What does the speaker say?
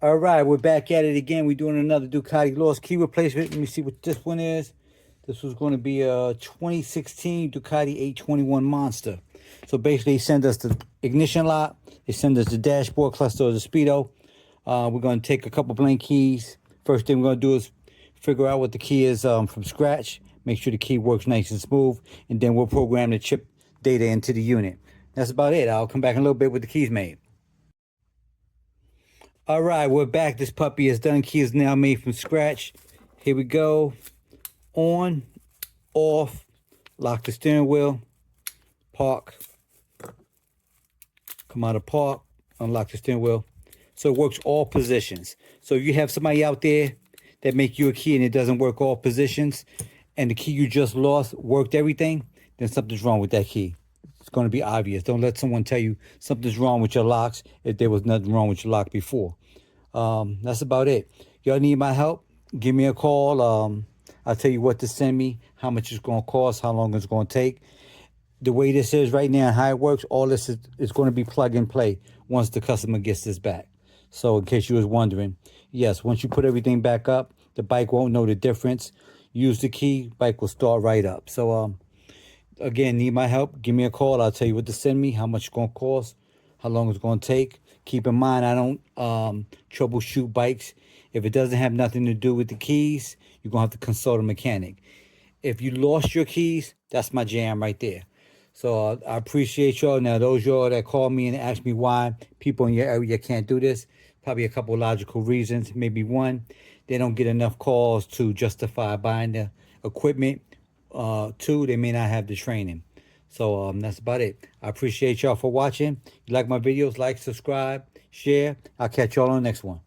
All right, we're back at it again. We're doing another Ducati lost key replacement. Let me see what this one is. This was going to be a 2016 Ducati 821 Monster. So basically, they send us the ignition lock. They send us the dashboard cluster of the speedo. We're going to take a couple blank keys. First thing we're going to do is figure out what the key is from scratch. Make sure the key works nice and smooth. And then we'll program the chip data into the unit. That's about it. I'll come back in a little bit with the keys made. All right, we're back. This puppy is done. Key is now made from scratch. Here we go. On, off, lock the steering wheel, park, come out of park, unlock the steering wheel. So it works all positions. So if you have somebody out there that make you a key and it doesn't work all positions, and the key you just lost worked everything, then something's wrong with that key. It's going to be obvious. Don't let someone tell you something's wrong with your locks if there was nothing wrong with your lock before. That's about it. Y'all need my help? Give me a call. I'll tell you what to send me, how much it's going to cost, how long it's going to take. The way this is right now and how it works, all this is going to be plug and play once the customer gets this back. So in case you was wondering, yes, once you put everything back up, the bike won't know the difference. Use the key, bike will start right up. So again, need my help? Give me a call. I'll tell you what to send me, how much it's going to cost, how long it's going to take. Keep in mind, I don't troubleshoot bikes. If it doesn't have nothing to do with the keys, you're going to have to consult a mechanic. If you lost your keys, that's my jam right there. So I appreciate y'all. Now, those y'all that call me and ask me why people in your area can't do this, probably a couple of logical reasons. Maybe one, they don't get enough calls to justify buying the equipment. Two, they may not have the training. So that's about it. I appreciate y'all for watching. If you like my videos, like, subscribe, share. I'll catch y'all on the next one.